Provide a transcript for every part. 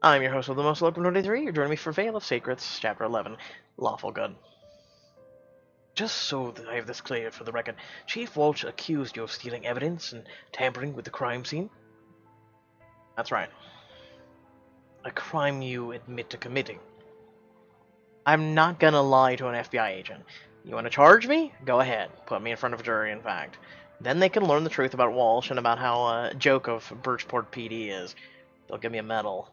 I'm your host of the Most Local 23. You're joining me for Veil of Secrets, Chapter 11, Lawful Good. Just so that I have this clear for the record, Chief Walsh accused you of stealing evidence and tampering with the crime scene? That's right. A crime you admit to committing. I'm not gonna lie to an FBI agent. You want to charge me? Go ahead. Put me in front of a jury, in fact. Then they can learn the truth about Walsh and about how a joke of Birchport PD is. They'll give me a medal.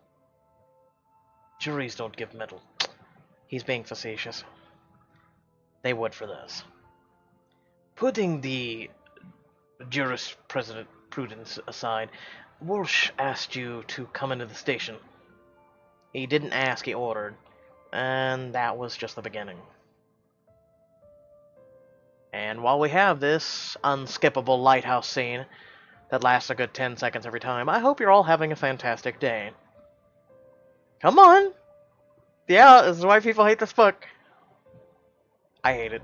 Juries don't give medal. He's being facetious. They would for this. Putting the jurisprudence aside, Walsh asked you to come into the station. He didn't ask, he ordered. And that was just the beginning. And while we have this unskippable lighthouse scene that lasts a good 10 seconds every time, I hope you're all having a fantastic day. Come on! Yeah, this is why people hate this book. I hate it.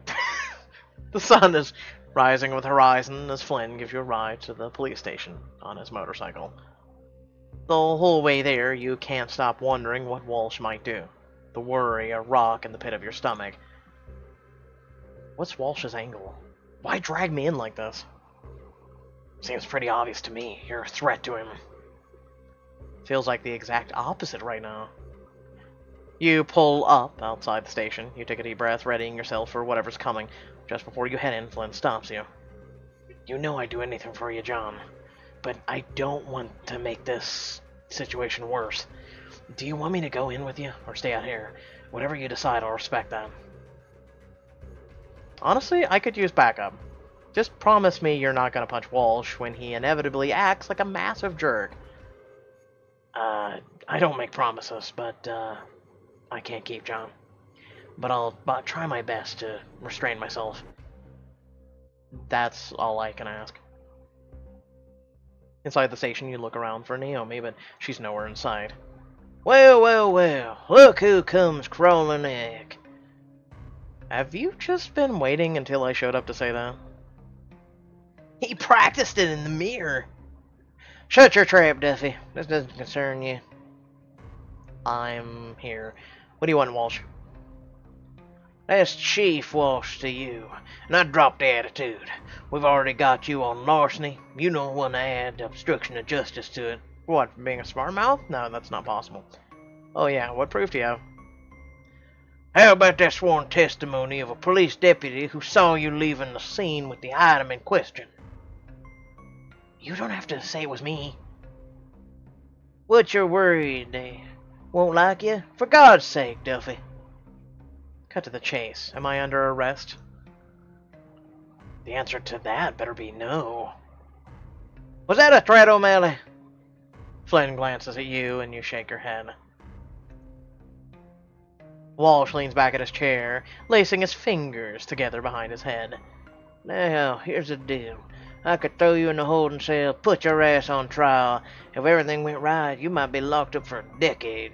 The sun is rising with the horizon as Flynn gives you a ride to the police station on his motorcycle. The whole way there, you can't stop wondering what Walsh might do. The worry, a rock in the pit of your stomach. What's Walsh's angle? Why drag me in like this? Seems pretty obvious to me. You're a threat to him. Feels like the exact opposite right now. You pull up outside the station. You take a deep breath, readying yourself for whatever's coming. Just before you head in, Flynn stops you. You know I'd do anything for you, John. But I don't want to make this situation worse. Do you want me to go in with you, or stay out here? Whatever you decide, I'll respect that. Honestly, I could use backup. Just promise me you're not going to punch Walsh when he inevitably acts like a massive jerk. I don't make promises, but, I can't keep John. But I'll try my best to restrain myself. That's all I can ask. Inside the station, you look around for Naomi, but she's nowhere in sight. Well, well, well, look who comes crawling back. Have you just been waiting until I showed up to say that? He practiced it in the mirror. Shut your trap, Duffy. This doesn't concern you. I'm here. What do you want, Walsh? That's Chief Walsh to you. And I dropped the attitude. We've already got you on larceny. You don't want to add obstruction of justice to it. What, being a smart mouth? No, that's not possible. Oh yeah, what proof do you have? How about that sworn testimony of a police deputy who saw you leaving the scene with the item in question? You don't have to say it was me. What you're worried they won't like you? For God's sake, Duffy. Cut to the chase. Am I under arrest? The answer to that better be no. Was that a threat, O'Malley? Flynn glances at you and you shake your head. Walsh leans back at his chair, lacing his fingers together behind his head. Now, here's the deal. I could throw you in the holding cell, put your ass on trial. If everything went right, you might be locked up for a decade.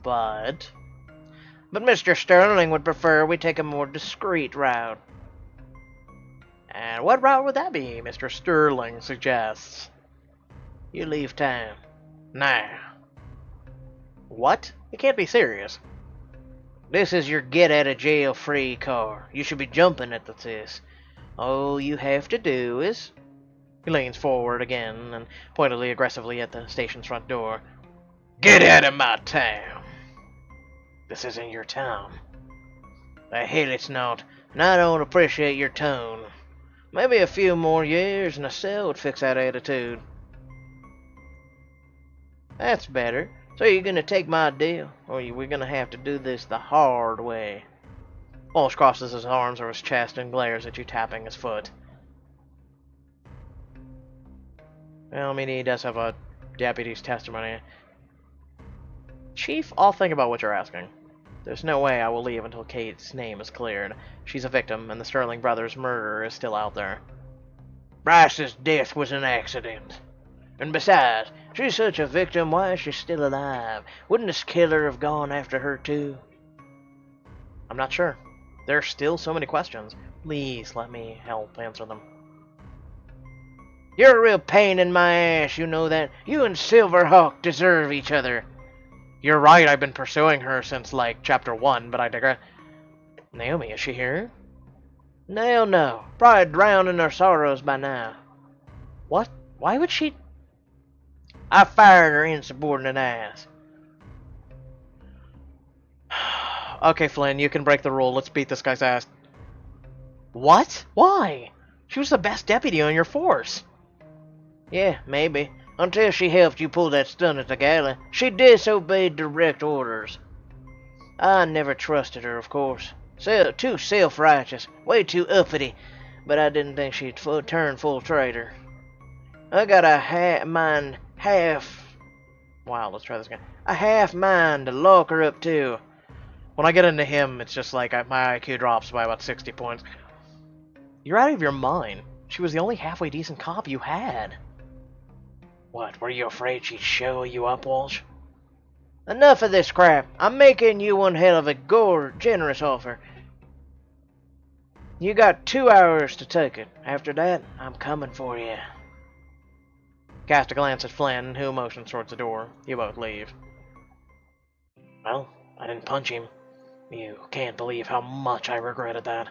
But Mr. Sterling would prefer we take a more discreet route. And what route would that be, Mr. Sterling suggests? You leave town. Now. What? You can't be serious. This is your get-out-of-jail-free car. You should be jumping at this. All you have to do is... He leans forward again and pointedly aggressively at the station's front door. Get out of my town. This isn't your town. The hell it's not, and I don't appreciate your tone. Maybe a few more years in a cell would fix that attitude. That's better. So you're gonna take my deal, or we're gonna have to do this the hard way. Walsh crosses his arms over his chest and glares at you, tapping his foot. Well, I mean, he does have a deputy's testimony. Chief, I'll think about what you're asking. There's no way I will leave until Kate's name is cleared. She's a victim, and the Sterling brothers' murder is still out there. Bryce's death was an accident. And besides, she's such a victim, why is she still alive? Wouldn't this killer have gone after her too? I'm not sure. There are still so many questions. Please let me help answer them. You're a real pain in my ass, you know that. You and Silverhawk deserve each other. You're right, I've been pursuing her since, like, chapter 1, but I digress. Naomi, is she here? No. Probably drowned in her sorrows by now. What? Why would she... I fired her insubordinate ass. Okay, Flynn, you can break the rule. Let's beat this guy's ass. What? Why? She was the best deputy on your force. Yeah, maybe. Until she helped you pull that stunt at the gala. She disobeyed direct orders. I never trusted her, of course. Too self-righteous. Way too uppity. But I didn't think she'd turn full traitor. I got a half... Wow, let's try this again. A half mind to lock her up, too. When I get into him, it's just like my IQ drops by about 60 points. You're out of your mind. She was the only halfway decent cop you had. What, were you afraid she'd show you up, Walsh? Enough of this crap. I'm making you one hell of a generous offer. You got 2 hours to take it. After that, I'm coming for you. Cast a glance at Flynn, who motions towards the door. You both leave. Well, I didn't punch him. You can't believe how much I regretted that.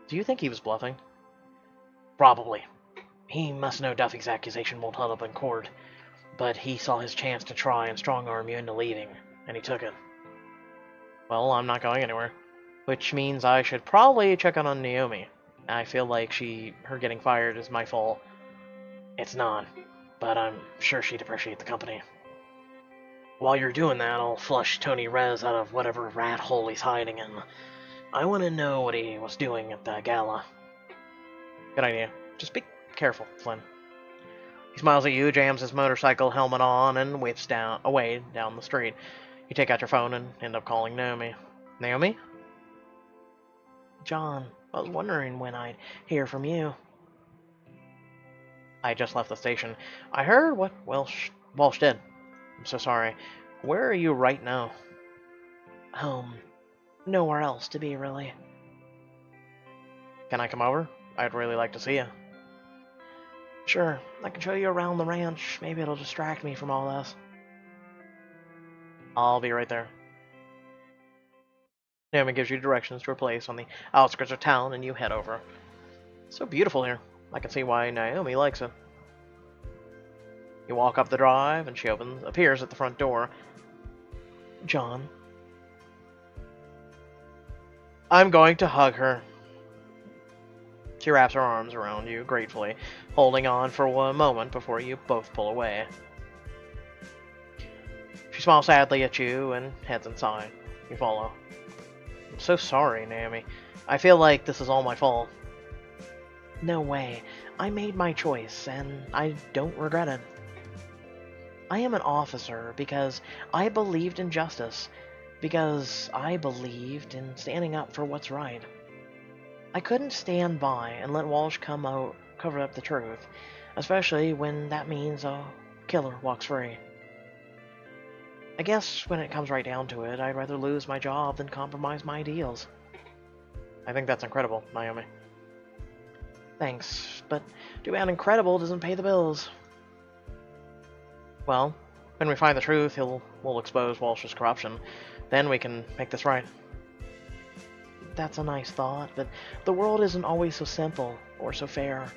Do you think he was bluffing? Probably. He must know Duffy's accusation won't hold up in court, but he saw his chance to try and strong-arm you into leaving, and he took it. Well, I'm not going anywhere. Which means I should probably check on Naomi. I feel like her getting fired is my fault. It's not, but I'm sure she'd appreciate the company. While you're doing that, I'll flush Tony Rez out of whatever rat hole he's hiding in. I want to know what he was doing at the gala. Good idea. Just be careful, Flynn. He smiles at you, jams his motorcycle helmet on, and whips away down the street. You take out your phone and end up calling Naomi. Naomi? John, I was wondering when I'd hear from you. I just left the station. I heard what Walsh did. I'm so sorry. Where are you right now? Home. Nowhere else to be, really. Can I come over? I'd really like to see you. Sure, I can show you around the ranch. Maybe it'll distract me from all this. I'll be right there. Naomi gives you directions to a place on the outskirts of town, and you head over. It's so beautiful here. I can see why Naomi likes it. You walk up the drive, and she appears at the front door. John. I'm going to hug her. She wraps her arms around you gratefully, holding on for one moment before you both pull away. She smiles sadly at you and heads inside. You follow. I'm so sorry, Naomi. I feel like this is all my fault. No way. I made my choice, and I don't regret it. I am an officer because I believed in justice, because I believed in standing up for what's right. I couldn't stand by and let Walsh come out, cover up the truth, especially when that means a killer walks free. I guess when it comes right down to it, I'd rather lose my job than compromise my ideals. I think that's incredible, Naomi. Thanks, but too bad incredible doesn't pay the bills. Well, when we find the truth, we'll expose Walsh's corruption. Then we can make this right. That's a nice thought, but the world isn't always so simple or so fair.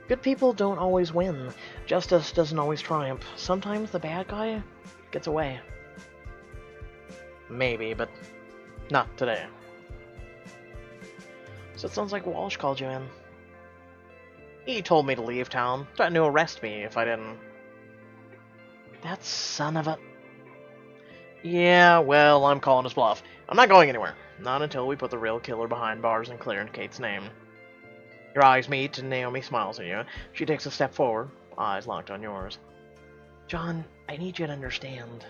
Good people don't always win. Justice doesn't always triumph. Sometimes the bad guy gets away. Maybe, but not today. So it sounds like Walsh called you in. He told me to leave town, threatened to arrest me if I didn't. That son of a... Yeah, well, I'm calling his bluff. I'm not going anywhere. Not until we put the real killer behind bars and clear Kate's name. Your eyes meet, and Naomi smiles at you. She takes a step forward, eyes locked on yours. John, I need you to understand.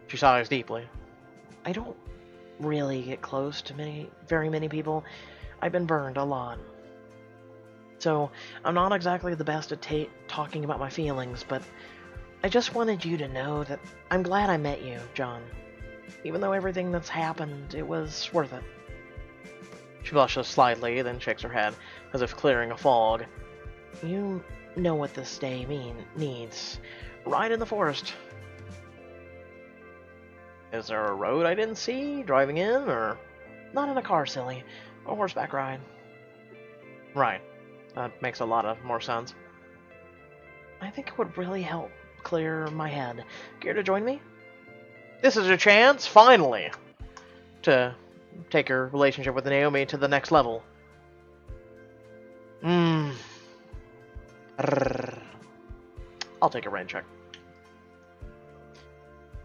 She sighs deeply. I don't really get close to very many people. I've been burned a lot. So, I'm not exactly the best at talking about my feelings, but I just wanted you to know that I'm glad I met you, John. Even though everything that's happened, it was worth it. She blushes slightly, then shakes her head, as if clearing a fog. You know what this day needs. Ride in the forest. Is there a road I didn't see driving in, or? Not in a car, silly. A horseback ride. Right. That makes a lot of more sense. I think it would really help clear my head. Care to join me? This is your chance, finally, to take your relationship with Naomi to the next level. I'll take a rain check.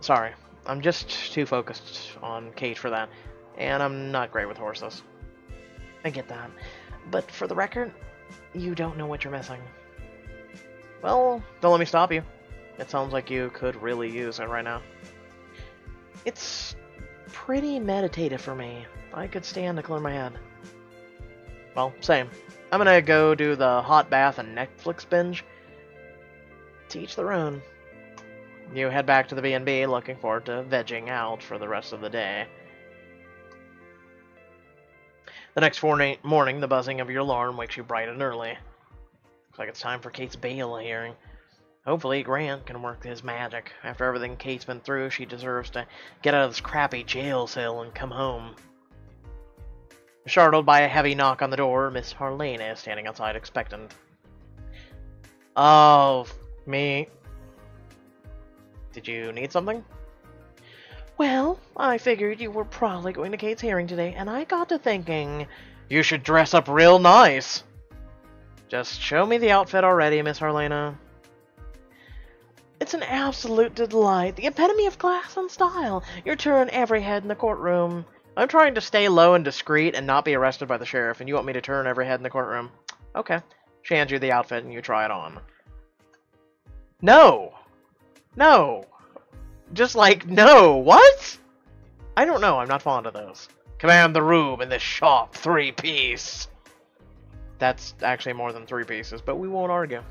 Sorry, I'm just too focused on Kate for that, and I'm not great with horses. I get that. But for the record, you don't know what you're missing. Well, don't let me stop you. It sounds like you could really use it right now. It's pretty meditative for me. I could stand to clear my head. Well, same. I'm gonna go do the hot bath and Netflix binge. To each their own. You head back to the B&B, looking forward to vegging out for the rest of the day. The next morning, the buzzing of your alarm wakes you bright and early. Looks like it's time for Kate's bail hearing. Hopefully Grant can work his magic. After everything Kate's been through, she deserves to get out of this crappy jail cell and come home. Startled by a heavy knock on the door, Miss Harlene is standing outside expectant. Oh, me. Did you need something? Well, I figured you were probably going to Kate's hearing today, and I got to thinking... You should dress up real nice. Just show me the outfit already, Miss Harlena. It's an absolute delight, the epitome of class and style. Your turn every head in the courtroom. I'm trying to stay low and discreet and not be arrested by the sheriff, and you want me to turn every head in the courtroom? Okay. She hands you the outfit and you try it on. No! No! Just like, no! What? I don't know, I'm not fond of those. Command the room in this sharp 3-piece. That's actually more than 3 pieces, but we won't argue.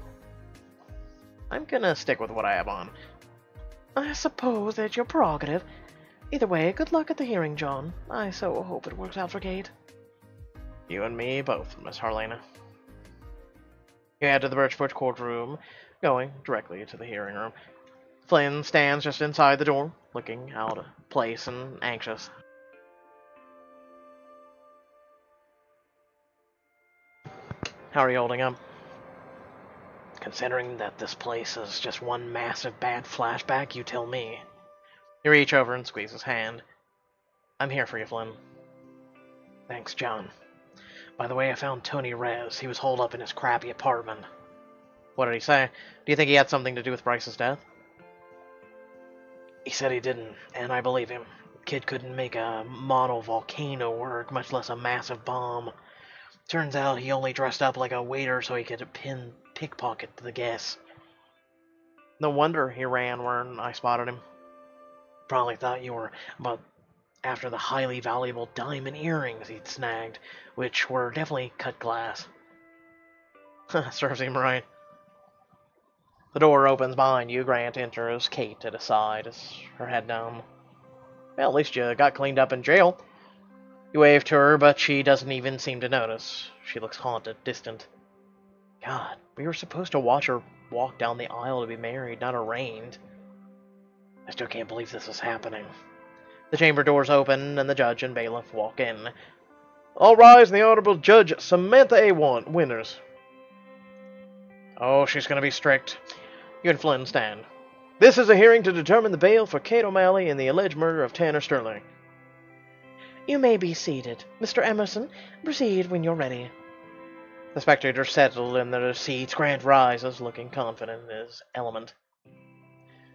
I'm gonna stick with what I have on. I suppose that's your prerogative. Either way, good luck at the hearing, John. I so hope it works out for Kate. You and me both, Miss Harlena. You head to the Birchport courtroom, going directly to the hearing room. Flynn stands just inside the door, looking out of place and anxious. How are you holding up? Considering that this place is just one massive bad flashback, you tell me. You reach over and squeeze his hand. I'm here for you, Flynn. Thanks, John. By the way, I found Tony Rez. He was holed up in his crappy apartment. What did he say? Do you think he had something to do with Bryce's death? He said he didn't, and I believe him. Kid couldn't make a monovolcano work, much less a massive bomb. Turns out he only dressed up like a waiter so he could pickpocket the guests. No wonder he ran when I spotted him. Probably thought you were about after the highly valuable diamond earrings he'd snagged, which were definitely cut glass. Serves him right. The door opens behind you. Grant enters. Kate at his side, her head down. Well, at least you got cleaned up in jail. You wave to her, but she doesn't even seem to notice. She looks haunted, distant. God, we were supposed to watch her walk down the aisle to be married, not arraigned. I still can't believe this is happening. The chamber doors open, and the judge and bailiff walk in. All rise, the Honorable Judge Samantha A. Winters. Oh, she's going to be strict. You and Flynn stand. This is a hearing to determine the bail for Kate O'Malley in the alleged murder of Tanner Sterling. You may be seated. Mr. Emerson, proceed when you're ready. The spectators settle in their seats. Grant rises, looking confident in his element.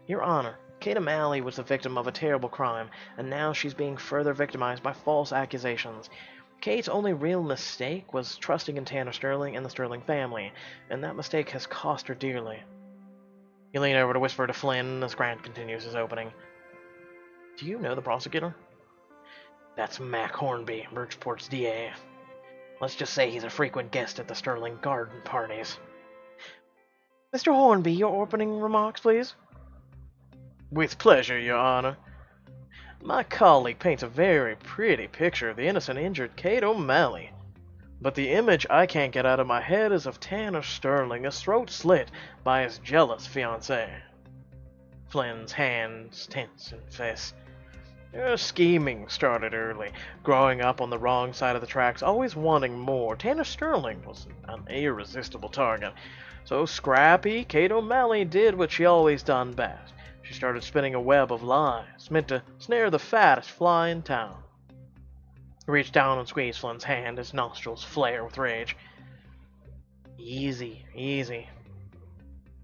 Your Honor, Kate O'Malley was the victim of a terrible crime, and now she's being further victimized by false accusations. Kate's only real mistake was trusting in Tanner Sterling and the Sterling family, and that mistake has cost her dearly. You lean over to whisper to Flynn as Grant continues his opening. Do you know the prosecutor? That's Mac Hornby, Birchport's DA. Let's just say he's a frequent guest at the Sterling garden parties. Mr. Hornby, your opening remarks, please. With pleasure, Your Honor. My colleague paints a very pretty picture of the innocent injured Kate O'Malley. But the image I can't get out of my head is of Tanner Sterling, his throat slit by his jealous fiancée. Flynn's hands tense and face. Her scheming started early, growing up on the wrong side of the tracks, always wanting more. Tanner Sterling was an irresistible target. So scrappy, Kate O'Malley did what she always done best. She started spinning a web of lies, meant to snare the fattest fly in town. He reached down and squeezed Flynn's hand, his nostrils flare with rage. Easy, easy.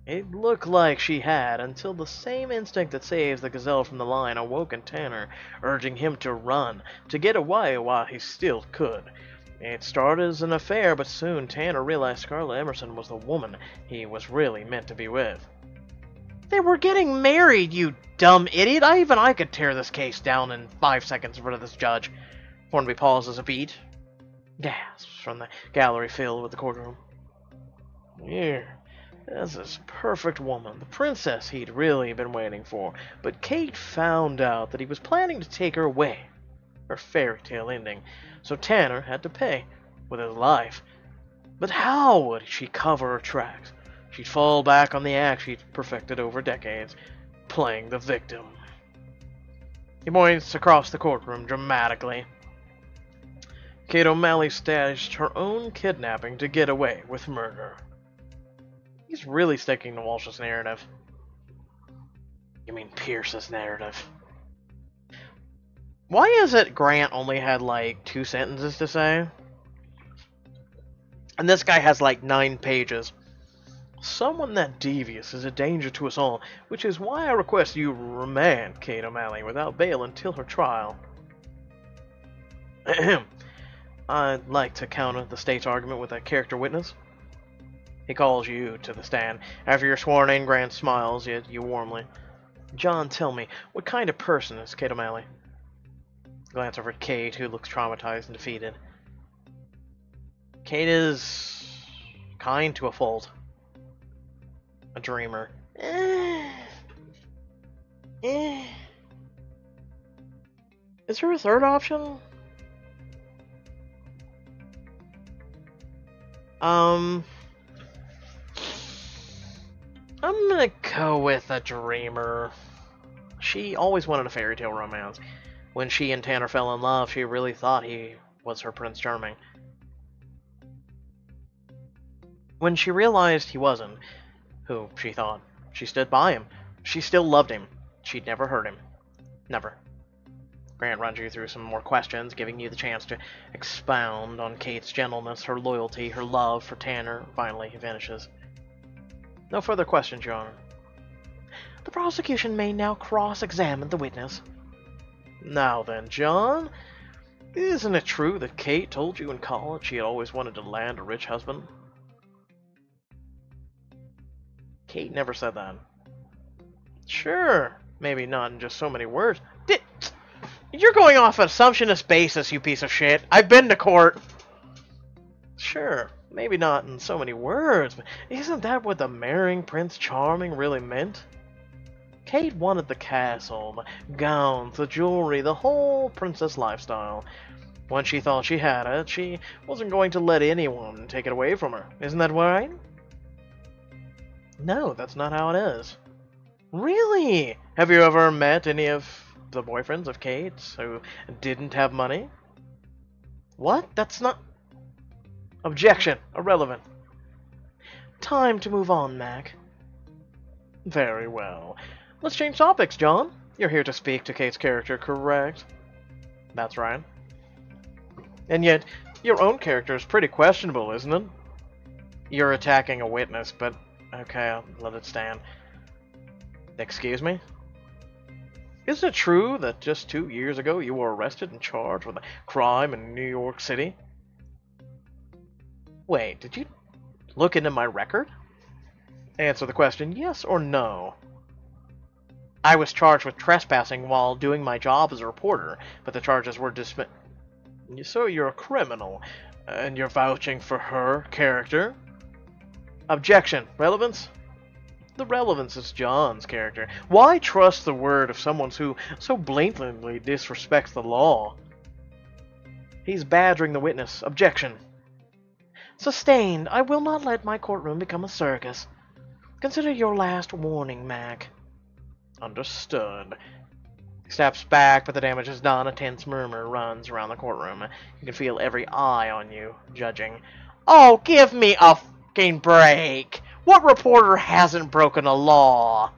It looked like she had, until the same instinct that saves the gazelle from the lion awoke in Tanner, urging him to run, to get away while he still could. It started as an affair, but soon Tanner realized Scarlett Emerson was the woman he was really meant to be with. They were getting married, you dumb idiot! Even I could tear this case down in 5 seconds in front of this judge. Hornby pauses a beat. Gasps from the gallery filled with the courtroom. Here. That's this perfect woman, the princess he'd really been waiting for. But Kate found out that he was planning to take her away. Her fairy tale ending. So Tanner had to pay with his life. But how would she cover her tracks? She'd fall back on the act she'd perfected over decades, playing the victim. He points across the courtroom dramatically. Kate O'Malley staged her own kidnapping to get away with murder. He's really sticking to Walsh's narrative. You mean Pierce's narrative? Why is it Grant only had like 2 sentences to say? And this guy has like 9 pages. Someone that devious is a danger to us all, which is why I request you remand Kate O'Malley without bail until her trial. I'd like to counter the state's argument with a character witness. He calls you to the stand. After you're sworn in, Grant smiles at you warmly. John, tell me, what kind of person is Kate O'Malley? Glance over at Kate, who looks traumatized and defeated. Kate is kind to a fault. A dreamer. Is there a third option? I'm gonna go with a dreamer. She always wanted a fairy tale romance. When she and Tanner fell in love, she really thought he was her Prince Charming. When she realized he wasn't who she thought, she stood by him. She still loved him. She'd never hurt him. Never. Grant runs you through some more questions, giving you the chance to expound on Kate's gentleness, her loyalty, her love for Tanner. Finally, he vanishes. No further questions, Your Honor. The prosecution may now cross-examine the witness. Now then, John, isn't it true that Kate told you in college she had always wanted to land a rich husband? Kate never said that. Sure, maybe not in just so many words. You're going off an assumptionist basis, you piece of shit. I've been to court. Sure, maybe not in so many words, but isn't that what the marrying Prince Charming really meant? Kate wanted the castle, the gowns, the jewelry, the whole princess lifestyle. When she thought she had it, she wasn't going to let anyone take it away from her. Isn't that right? No, that's not how it is. Really? Have you ever met any of the boyfriends of Kate's who didn't have money? What? That's not... Objection. Irrelevant. Time to move on, Mac. Very well. Let's change topics, John. You're here to speak to Kate's character, correct? That's right. And yet, your own character is pretty questionable, isn't it? You're attacking a witness, but... Okay, I'll let it stand. Excuse me? Isn't it true that just 2 years ago you were arrested and charged with a crime in New York City? Wait, did you look into my record? Answer the question, yes or no. I was charged with trespassing while doing my job as a reporter, but the charges were dismissed. So you're a criminal, and you're vouching for her character? Objection. Relevance? The relevance is John's character. Why trust the word of someone who so blatantly disrespects the law? He's badgering the witness. Objection. Sustained. I will not let my courtroom become a circus. Consider your last warning, Mac. Understood. He steps back, but the damage is done. A tense murmur runs around the courtroom. You can feel every eye on you, judging. Oh, give me a fucking break! What reporter hasn't broken a law?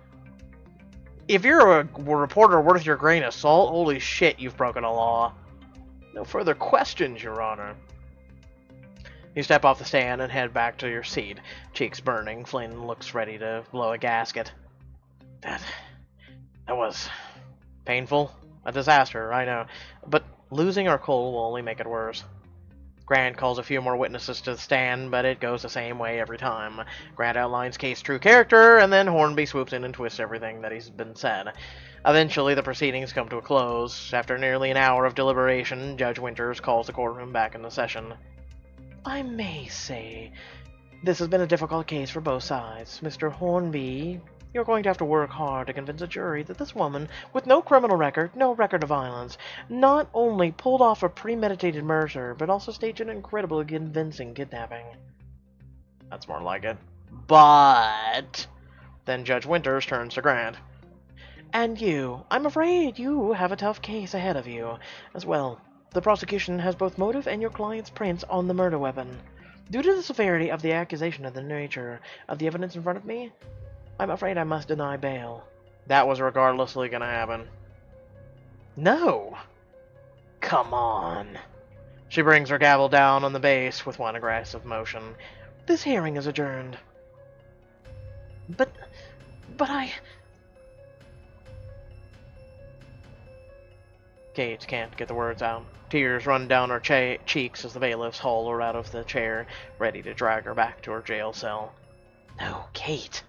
If you're a reporter worth your grain of salt, holy shit, you've broken a law. No further questions, Your Honor. You step off the stand and head back to your seat, cheeks burning. Flynn looks ready to blow a gasket. That was painful. A disaster, I know. But losing our coal will only make it worse. Grant calls a few more witnesses to the stand, but it goes the same way every time. Grant outlines Kate's true character, and then Hornby swoops in and twists everything that he's been said. Eventually, the proceedings come to a close. After nearly an hour of deliberation, Judge Winters calls the courtroom back into session. I may say, this has been a difficult case for both sides. Mr. Hornby, you're going to have to work hard to convince a jury that this woman, with no criminal record, no record of violence, not only pulled off a premeditated murder, but also staged an incredibly convincing kidnapping. That's more like it. But... Then Judge Winters turns to Grant. And you, I'm afraid you have a tough case ahead of you, as well. The prosecution has both motive and your client's prints on the murder weapon. Due to the severity of the accusation and the nature of the evidence in front of me, I'm afraid I must deny bail. That was regardlessly gonna happen. No! Come on. She brings her gavel down on the base with one aggressive motion. This hearing is adjourned. But I... Kate can't get the words out. Tears run down her cheeks as the bailiffs haul her out of the chair, ready to drag her back to her jail cell. No, Kate.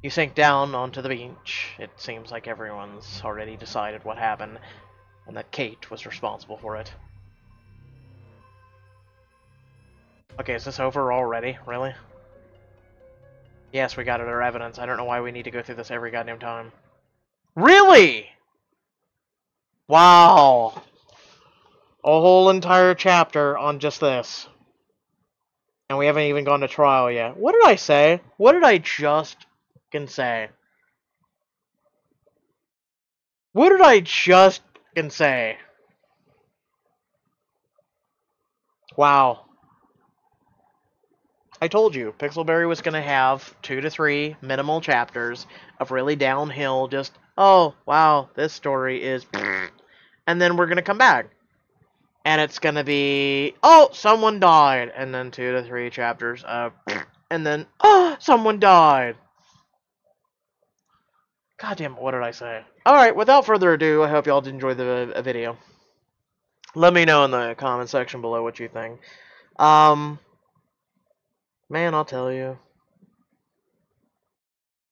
You sink down onto the bench. It seems like everyone's already decided what happened, and that Kate was responsible for it. Okay, is this over already? Really? Yes, we got other evidence. I don't know why we need to go through this every goddamn time. Really? Wow. A whole entire chapter on just this. And we haven't even gone to trial yet. What did I say? What did I just fucking say? What did I just fucking say? Wow. I told you, Pixelberry was going to have 2 to 3 minimal chapters of really downhill, just, oh, wow, this story is... And then we're going to come back. And it's going to be, oh, someone died. And then 2 to 3 chapters of... And then, oh, someone died. God damn it, what did I say? Alright, without further ado, I hope y'all did enjoy the video. Let me know in the comment section below what you think. Man, I'll tell you.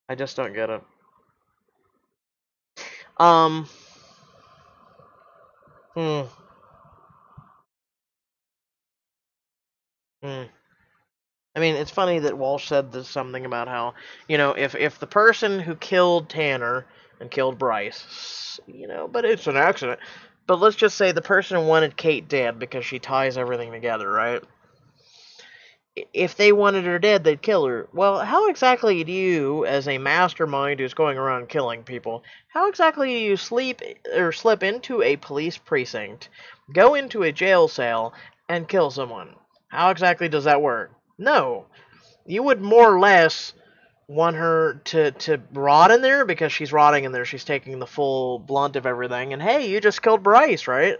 I just don't get it. I mean, it's funny that Walsh said this something about how, you know, if the person who killed Tanner and killed Bryce, you know, but it's an accident. But let's just say the person wanted Kate dead because she ties everything together, right? If they wanted her dead, they'd kill her. Well, how exactly do you, as a mastermind who's going around killing people, how exactly do you slip into a police precinct, go into a jail cell, and kill someone? How exactly does that work? No. You would more or less want her to rot in there because she's rotting in there. She's taking the full blunt of everything. And hey, you just killed Bryce, right?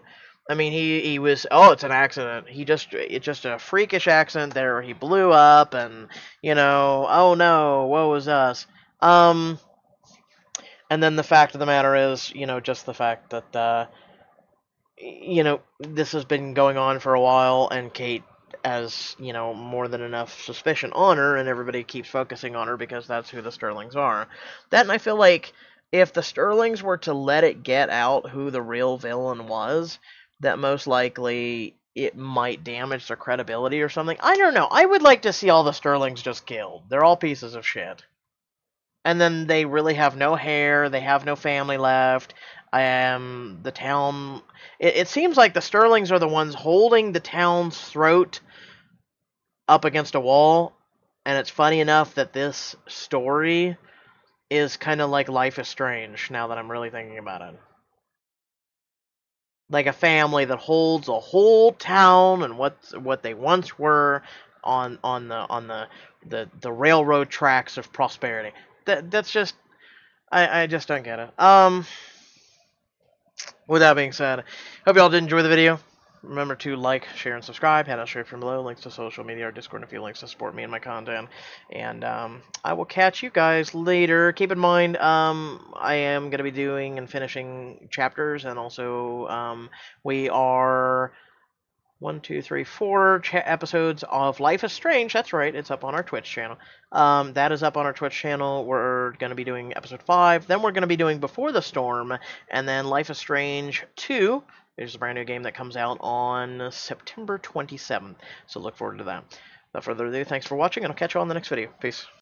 I mean, he was, oh, it's an accident. It's just a freakish accident there where he blew up and, you know, oh no, woe is us. And then the fact of the matter is, you know, just the fact that, you know, this has been going on for a while and Kate has, you know, more than enough suspicion on her and everybody keeps focusing on her because that's who the Sterlings are. That, and I feel like if the Sterlings were to let it get out who the real villain was, that most likely it might damage their credibility or something. I don't know. I would like to see all the Sterlings just killed. They're all pieces of shit. And then they really have no hair. They have no family left. I am the town. It seems like the Sterlings are the ones holding the town's throat up against a wall, and it's funny enough that this story is kind of like Life is Strange, now that I'm really thinking about it. Like a family that holds a whole town and what they once were on the railroad tracks of prosperity. That's just I just don't get it. With that being said, hope you all did enjoy the video. Remember to like, share, and subscribe. Head out straight from below. Links to social media or Discord and a few links to support me and my content. And I will catch you guys later. Keep in mind, I am going to be doing and finishing chapters. And also, we are 4 episodes of Life is Strange. That's right, it's up on our Twitch channel. That is up on our Twitch channel. We're going to be doing episode 5. Then we're going to be doing Before the Storm. And then Life is Strange 2. There's a brand new game that comes out on September 27th. So look forward to that. Without further ado, thanks for watching, and I'll catch you all in the next video. Peace.